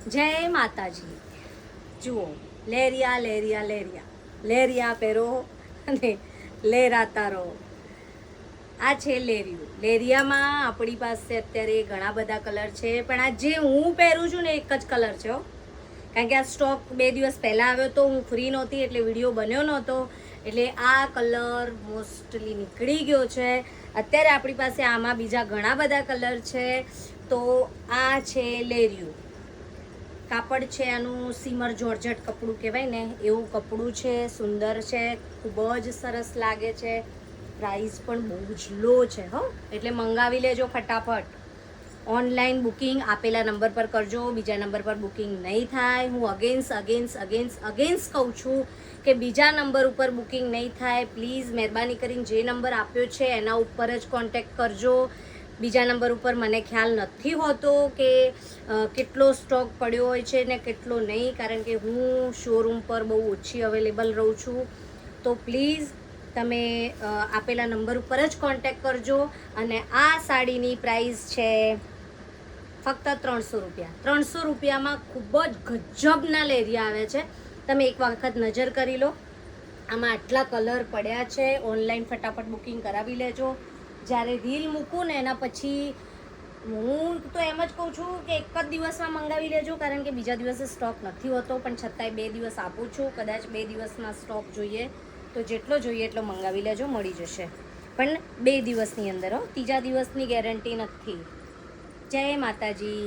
જય માતાજી. જુઓ, લેરિયા લેરિયા લેરિયા લેરિયા પહેરો અને લેરાતા રહો. આ છે લેરિયું. લેરિયામાં આપણી પાસે અત્યારે ઘણા બધા કલર છે, પણ આ જે હું પહેરું છું ને એક જ કલર છે હો. કારણ કે આ સ્ટોક 2 દિવસ પહેલાં આવ્યો તો હું ફ્રી નહોતી એટલે વિડીયો બન્યો નહોતો, એટલે આ કલર મોસ્ટલી નીકળી ગયો છે. અત્યારે આપણી પાસે આમાં બીજા ઘણા બધા કલર છે. તો આ છે લેરિયું. કાપડ છે આનું સીમર જોર્જટ કપડું કહેવાય ને એવું કપડું છે. સુંદર છે, ખૂબ જ સરસ લાગે છે. પ્રાઇસ પણ બહુ જ લો છે હો, એટલે મંગાવી લેજો ફટાફટ. ઓનલાઈન બુકિંગ આપેલા નંબર પર કરજો, બીજા નંબર પર બુકિંગ નહીં થાય. હું અગેન્સ કહું છું કે બીજા નંબર ઉપર બુકિંગ નહીં થાય. પ્લીઝ મહેરબાની કરીને જે નંબર આપ્યો છે એના ઉપર જ કોન્ટેક્ટ કરજો. બીજા નંબર ઉપર મને ખ્યાલ નથી હોતો કે કેટલો સ્ટોક પડ્યો હોય છે ને કેટલો નહીં, કારણ કે હું શોરૂમ પર બહુ ઓછી અવેલેબલ રહું છું. તો પ્લીઝ તમે આપેલા નંબર ઉપર જ કોન્ટેક્ટ કરજો. અને આ સાડીની પ્રાઇસ છે ફક્ત 300 રૂપિયા. 300 રૂપિયામાં ખૂબ જ ગજબના લેરિયા આવે છે. તમે એક વખત નજર કરી લો. આમાં આટલા કલર પડ્યા છે. ઓનલાઈન ફટાફટ બુકિંગ કરાવી લેજો. જ્યારે રીલ મૂકું ને એના પછી હું તો એમ જ કહું છું કે એક જ દિવસમાં મંગાવી લેજો, કારણ કે બીજા દિવસે સ્ટોક નથી હોતો. પણ છતાંય 2 દિવસ આપું છું. કદાચ 2 દિવસમાં સ્ટોક જોઈએ તો જેટલો જોઈએ એટલો મંગાવી લેજો, મળી જશે. પણ 2 દિવસની અંદર હો, ત્રીજા દિવસની ગેરંટી નથી. જય માતાજી.